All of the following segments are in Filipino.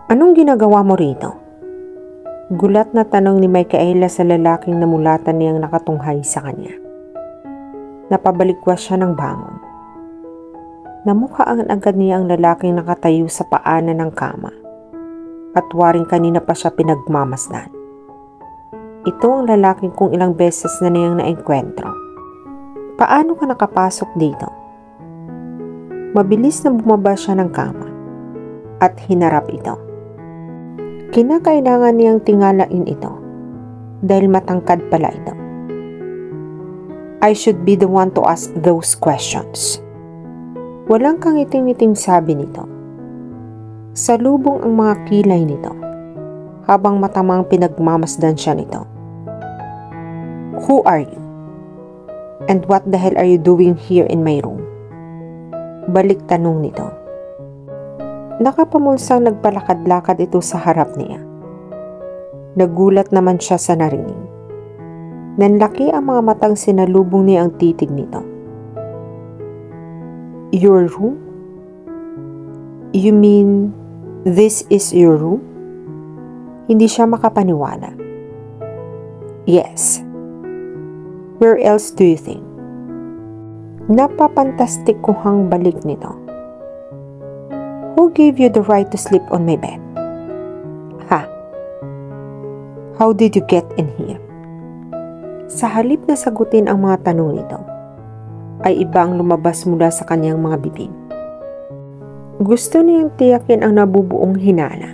Anong ginagawa mo rito? Gulat na tanong ni Micaela sa lalaking namulatan niyang nakatunghay sa kanya. Napabalikwas siya ng bangon. Namukhaan agad niya ang lalaking nakatayo sa paanan ng kama at waring kanina pa siya pinagmamasdan. Ito ang lalaking kung ilang beses na niyang naengkwentro. Paano ka nakapasok dito? Mabilis na bumaba siya ng kama at hinarap ito. Kinakailangan niyang tingalain ito dahil matangkad pala ito. I should be the one to ask those questions. Walang kangiting-ngiting sabi nito. Salubong ang mga kilay nito habang matamang pinagmamasdan siya nito. Who are you? And what the hell are you doing here in my room? Balik tanong nito. Nakapamulsang nagpalakad-lakad ito sa harap niya. Nagulat naman siya sa narinig. Nanlaki ang mga matang sinalubong niya ang titig nito. Your room? You mean this is your room? Hindi siya makapaniwala. Yes. Where else do you think? Napapantastikuhang balik nito. Who gave you the right to sleep on my bed? Ha? How did you get in here? Sa halip na sagutin ang mga tanong nito, ay iba ang lumabas mula sa kanyang mga bibig. Gusto niyang tiyakin ang nabubuong hinala.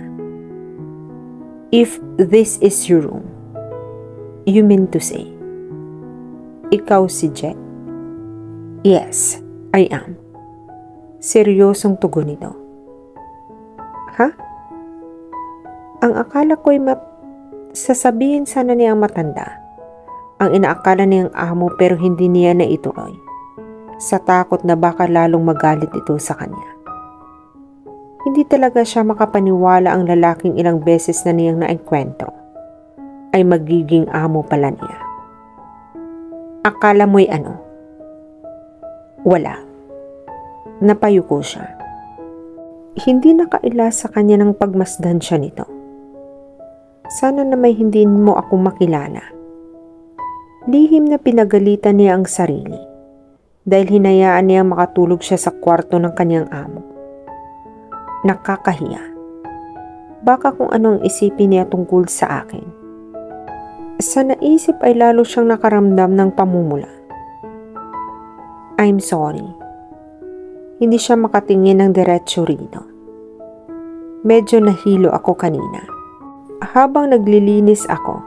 If this is your room, you mean to say, ikaw si Jet? Yes, I am. Seryosong tugon nito. Ha? Ang akala ko'y sasabihin sana niyang matanda. Ang inaakala niyang amo pero hindi niya naituloy. Sa takot na baka lalong magalit ito sa kanya. Hindi talaga siya makapaniwala ang lalaking ilang beses na niyang naengkwentro ay magiging amo pala niya. Akala mo'y ano? Wala. Napayuko siya. Hindi nakaila sa kanya ng pagmasdan siya nito. Sana na may hindi mo ako makilala. Lihim na pinagalitan niya ang sarili dahil hinayaan niya makatulog siya sa kwarto ng kanyang amo. Nakakahiya. Baka kung anong isipin niya tungkol sa akin. Sa naisip ay lalo siyang nakaramdam ng pamumula. I'm sorry. Hindi siya makatingin ng diretso rito. Medyo nahilo ako kanina. Habang naglilinis ako,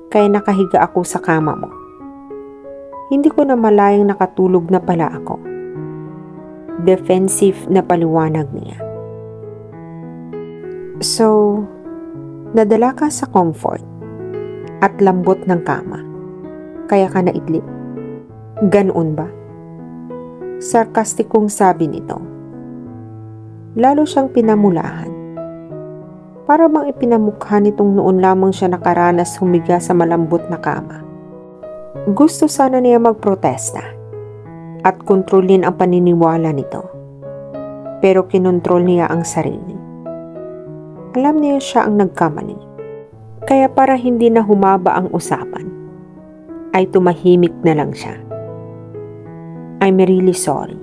kaya nakahiga ako sa kama mo. Hindi ko na malayang nakatulog na pala ako. Defensive na paliwanag niya. So, nadala ka sa comfort at lambot ng kama. Kaya ka naidlip. Ganoon ba? Sarkastikong sabi nito. Lalo siyang pinamulahan. Para bang ipinamukha nitong noon lamang siya nakaranas humiga sa malambot na kama. Gusto sana niya magprotesta at kontrolin ang paniniwala nito. Pero kinontrol niya ang sarili. Alam niya siya ang nagkamali. Kaya para hindi na humaba ang usapan, ay tumahimik na lang siya. I'm really sorry.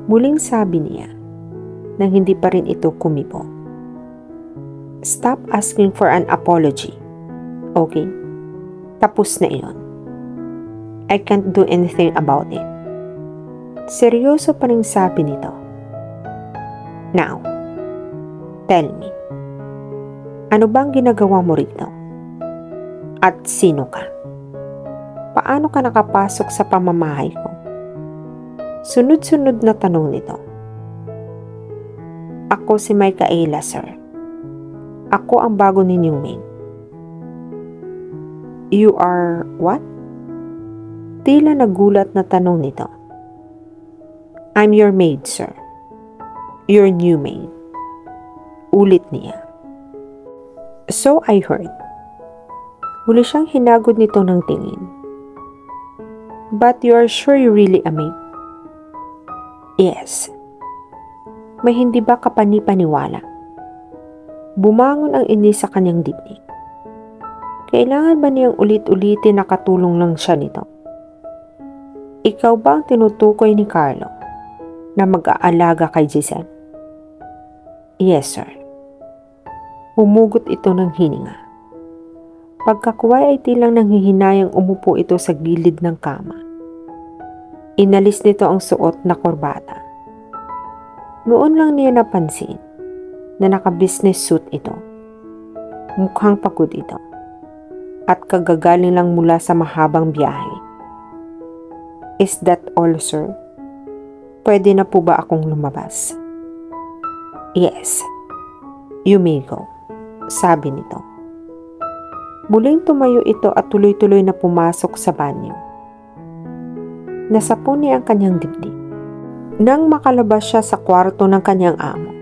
Muling sabi niya nang hindi pa rin ito kumibo. Stop asking for an apology. Okay? Tapos na iyon. I can't do anything about it. Seryoso pa rin sabi nito. Now, tell me. Ano bang ginagawa mo rito? At sino ka? Paano ka nakapasok sa pamamahay ko? Sunod-sunod na tanong nito. Ako si Micaela, sir. Ako ang bago ninyong maid. You are what? Tila nagulat na tanong nito. I'm your maid, sir. Your new maid. Ulit niya. So I heard. Muli siyang hinagod nito ng tingin. But you are sure you really a maid? Yes. May hindi ba kapani-paniwala? Bumangon ang inis sa kanyang dibdib. Kailangan ba niyang ulit-ulitin na katulong lang siya nito? Ikaw ba ang tinutukoy ni Carlo na mag-aalaga kay Giselle? Yes, sir. Humugot ito ng hininga. Pagkakuway ay tilang nanghihinayang umupo ito sa gilid ng kama. Inalis nito ang suot na korbata. Noon lang niya napansin na naka-business suit ito. Mukhang pagod ito at kagagaling lang mula sa mahabang biyahe. Is that all, sir? Pwede na po ba akong lumabas? Yes, you may go, sabi nito. Muling tumayo ito at tuloy-tuloy na pumasok sa banyo. Nasapon niya ang kanyang dibdib. Nang makalabas siya sa kwarto ng kanyang amo,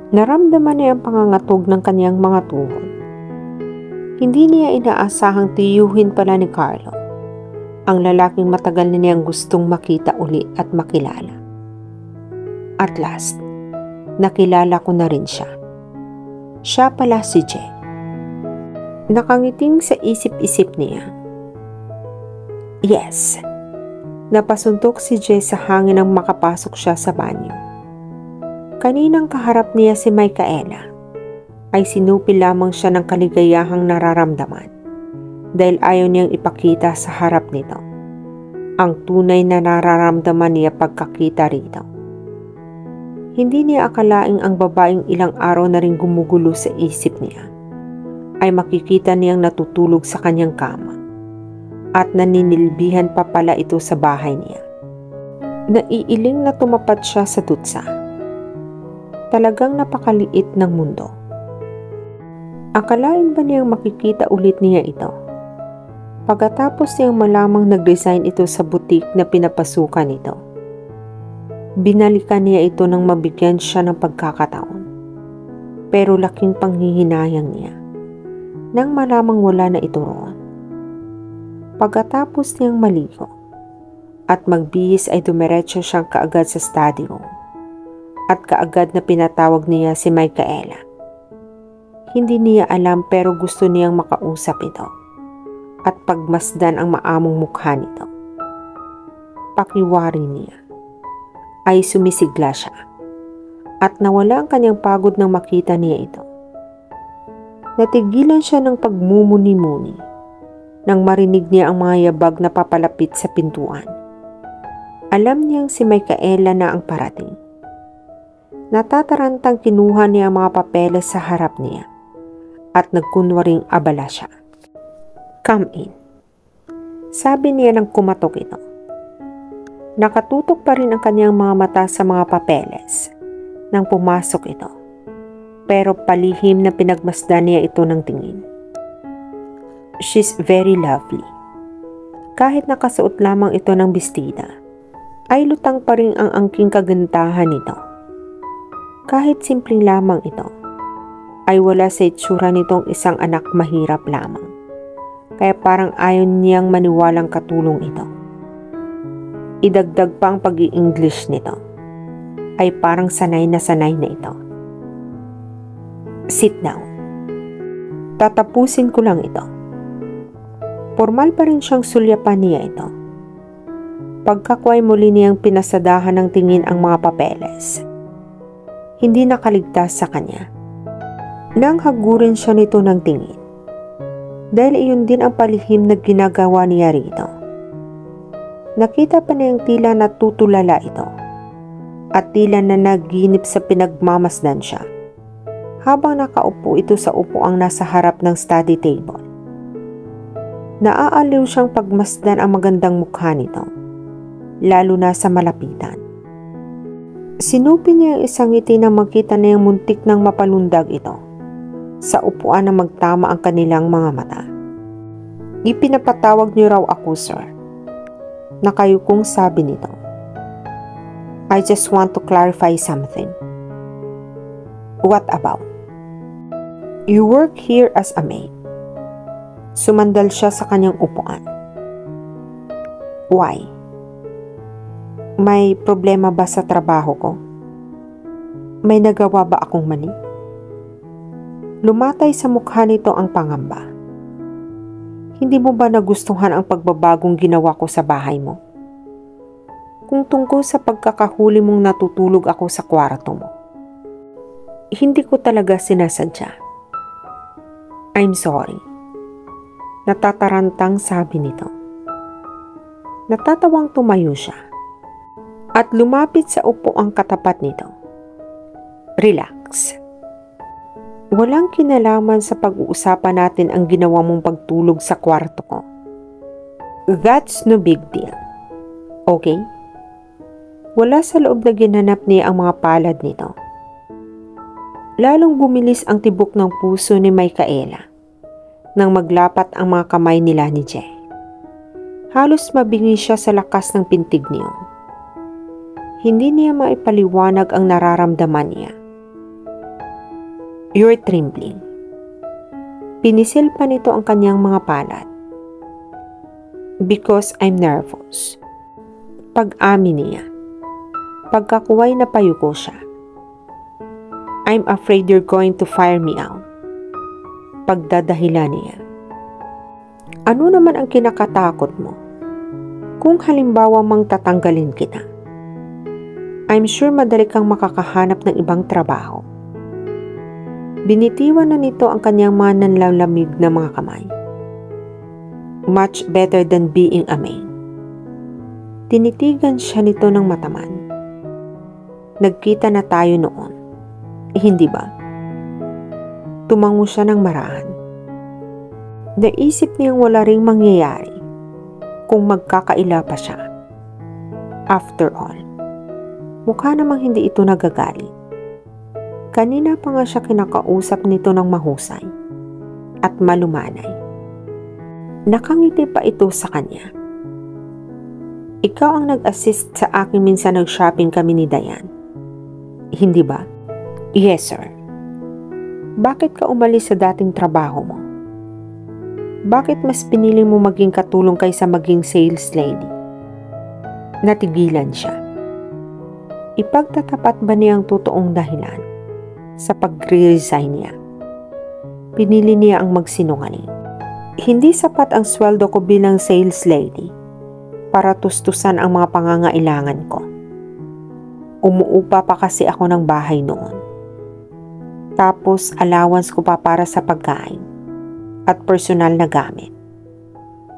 naramdaman niya ang pangangatog ng kanyang mga tuhod. Hindi niya inaasahang tiyuhin pala ni Carlo, ang lalaking matagal na niyang gustong makita uli at makilala. At last, nakilala ko na rin siya. Siya pala si Jay. Nakangiting sa isip-isip niya. Yes. Napasuntok si Jay sa hangin nang makapasok siya sa banyo. Kaninang kaharap niya si Micaela, ay sinupi lamang siya ng kaligayahang nararamdaman dahil ayaw niyang ipakita sa harap nito ang tunay na nararamdaman niya pagkakita rito. Hindi niya akalaing ang babaeng ilang araw na rin gumugulo sa isip niya ay makikita niyang natutulog sa kanyang kama at naninilbihan pa pala ito sa bahay niya. Naiiling na tumapat siya sa dutsa. Talagang napakaliit ng mundo. Akalain ba niyang makikita ulit niya ito? Pagkatapos niyang malamang nag-resign ito sa butik na pinapasukan nito, binalikan niya ito nang mabigyan siya ng pagkakataon. Pero laking panghihinayang niya nang malamang wala na ito roon. Pagkatapos niyang maligo at magbihis ay dumiretso siyang kaagad sa study room at kaagad na pinatawag niya si Micaela. Hindi niya alam pero gusto niyang makausap ito at pagmasdan ang maamong mukha nito. Pakiwari niya ay sumisigla siya at nawala ang kanyang pagod nang makita niya ito. Natigilan siya ng pagmumuni-muni nang marinig niya ang mga yabag na papalapit sa pintuan. Alam niyang si Micaela na ang parating. Natatarantang kinuha niya ang mga papeles sa harap niya at nagkunwaring abala siya. Come in, sabi niya nang kumatok ito. Nakatutok pa rin ang kanyang mga mata sa mga papeles nang pumasok ito. Pero palihim na pinagmasdan niya ito ng tingin. She's very lovely. Kahit nakasuot lamang ito ng bestida, ay lutang pa rin ang angking kagandahan nito. Kahit simpleng lamang ito, ay wala sa itsura nitong isang anak mahirap lamang. Kaya parang ayaw niyang maniwalang katulong ito. Idagdag pa ang pag-i-English nito, ay parang sanay na ito. Sit down. Tatapusin ko lang ito. Formal pa rin siyang sulyapan niya ito. Pagkakway muli niyang pinasadahan ng tingin ang mga papeles. Hindi nakaligtas sa kanya. Nang hagurin siya nito ng tingin. Dahil iyon din ang palihim na ginagawa niya rito. Nakita pa niyang tila natutulala ito. At tila na naginip sa pinagmamasdan siya. Habang nakaupo ito sa upuang nasa harap ng study table. Naaaliw siyang pagmasdan ang magandang mukha nito, lalo na sa malapitan. Sinupi niya ang isang ngiti nang makita na yung muntik ng mapalundag ito sa upuan na magtama ang kanilang mga mata. Ipinapatawag niyo raw ako, sir. Nakayukong sabi nito. I just want to clarify something. What about? You work here as a maid. Sumandal siya sa kanyang upuan. Why? May problema ba sa trabaho ko? May nagawa ba akong mali? Lumatay sa mukha nito ang pangamba. Hindi mo ba nagustuhan ang pagbabagong ginawa ko sa bahay mo? Kung tungkol sa pagkakahuli mong natutulog ako sa kwarto mo, hindi ko talaga sinasadya. I'm sorry. Natatarantang sabi nito. Natatawang tumayo siya at lumapit sa upo ang katapat nito. Relax. Walang kinalaman sa pag-uusapan natin ang ginawa mong pagtulog sa kwarto ko. That's no big deal. Okay? Wala sa loob na ginanap niya ang mga palad nito. Lalong bumilis ang tibok ng puso ni Micaela nang maglapat ang mga kamay nila ni Jay. Halos mabingi siya sa lakas ng pintig niyo. Hindi niya maipaliwanag ang nararamdaman niya. You're trembling. Pinisil pa nito ang kanyang mga palad. Because I'm nervous. Pag-amin niya. Pagkakuway na payuko siya. I'm afraid you're going to fire me out. Pagdadahilan niya. Ano naman ang kinakatakot mo? Kung halimbawa mang tatanggalin kita, I'm sure madali kang makakahanap ng ibang trabaho. Binitiwan na nito ang kanyang mga nanlalamig na mga kamay. Much better than being a maid. Tinitigan siya nito ng mataman. Nagkita na tayo noon. Hindi ba? Tumango siya ng marahan. Naisip niyang wala ring mangyayari kung magkakaila pa siya. After all, mukha namang hindi ito nagagalit. Kanina pa nga siya kinakausap nito ng mahusay at malumanay. Nakangiti pa ito sa kanya. Ikaw ang nag-assist sa akin minsan nag-shopping kami ni Dayan. Hindi ba? Yes, sir. Bakit ka umalis sa dating trabaho mo? Bakit mas pinili mo maging katulong kaysa maging sales lady? Natigilan siya. Ipagtatapat ba niya ang totoong dahilan sa pag-resign niya? Pinili niya ang magsinungaling. Hindi sapat ang sweldo ko bilang sales lady para tustusan ang mga pangangailangan ko. Umuupa pa kasi ako ng bahay noon. Tapos allowance ko pa para sa pagkain at personal na gamit.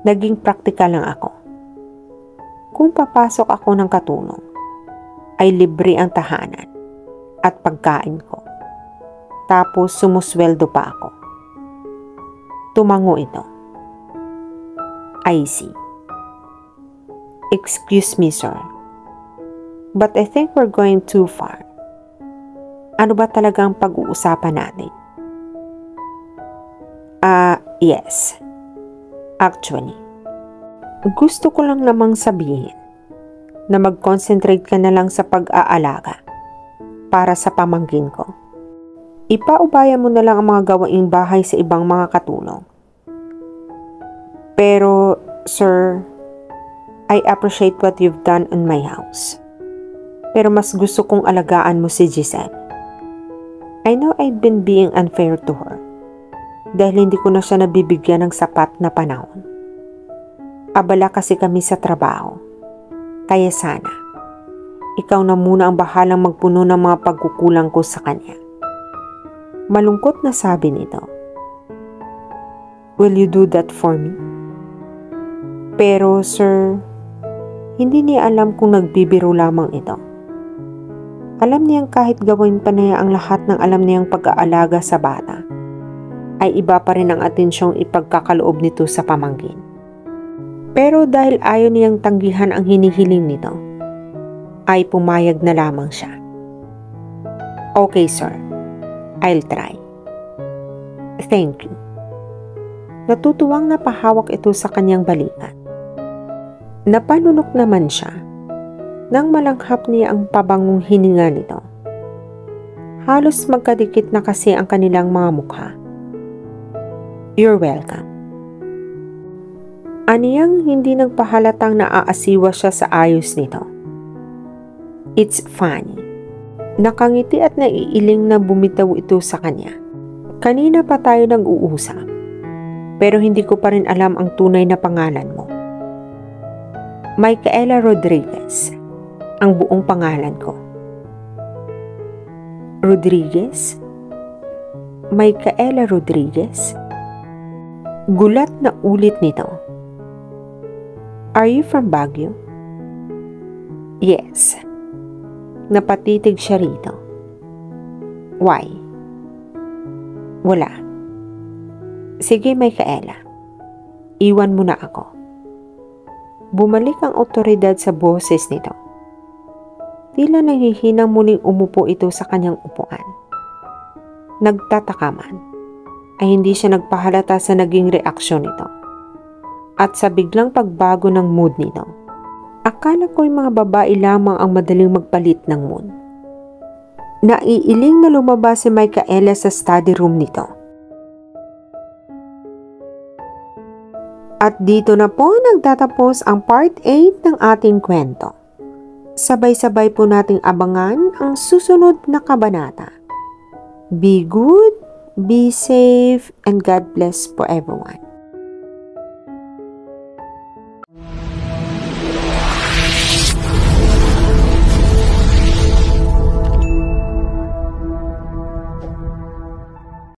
Naging praktikal lang ako. Kung papasok ako ng katulong, ay libre ang tahanan at pagkain ko. Tapos sumusweldo pa ako. Tumango ito. I see. Excuse me, sir. But I think we're going too far. Ano ba talagang pag-uusapan natin? Yes. Actually, gusto ko lang namang sabihin na mag-concentrate ka na lang sa pag-aalaga para sa pamangkin ko. Ipaubaya mo na lang ang mga gawaing bahay sa ibang mga katulong. Pero, sir, I appreciate what you've done in my house. Pero mas gusto kong alagaan mo si Giselle. I know I've been being unfair to her dahil hindi ko na siya nabibigyan ng sapat na panahon. Abala kasi kami sa trabaho. Kaya sana, ikaw na muna ang bahalang magpuno ng mga pagkukulang ko sa kanya. Malungkot na sabi nito. Will you do that for me? Pero sir, hindi niya alam kung nagbibiro lamang ito. Alam niyang kahit gawin pa niya ang lahat ng alam niyang pag-aalaga sa bata, ay iba pa rin ang atensyong ipagkakaloob nito sa pamangkin. Pero dahil ayaw niyang tanggihan ang hinihiling nito, ay pumayag na lamang siya. Okay sir, I'll try. Thank you. Natutuwang napahawak ito sa kanyang balikat. Napalunok naman siya nang malanghap niya ang pabangong hininga nito. Halos magkadikit na kasi ang kanilang mga mukha. You're welcome. Aniyang hindi nagpahalatang naaasiwa siya sa ayos nito. It's funny. Nakangiti at naiiling na bumitaw ito sa kanya. Kanina pa tayo nag-uusap, pero hindi ko pa rin alam ang tunay na pangalan mo. Micaela Rodriguez, ang buong pangalan ko. Rodriguez? Micaela Rodriguez? Gulat na ulit nito. Are you from Baguio? Yes. Napatitig siya rito. Why? Wala. Sige, Micaela. Iwan mo na ako. Bumalik ang otoridad sa boses nito. Tila nanghihinang muling umupo ito sa kanyang upuan. Nagtataka man, ay hindi siya nagpahalata sa naging reaksyon nito. At sa biglang pagbago ng mood nito, akala ko'y mga babae lamang ang madaling magpalit ng mood. Naiiling na lumabas si Micaela sa study room nito. At dito na po nagtatapos ang part 8 ng ating kwento. Sabay-sabay po nating abangan ang susunod na kabanata. Be good, be safe, and God bless for everyone.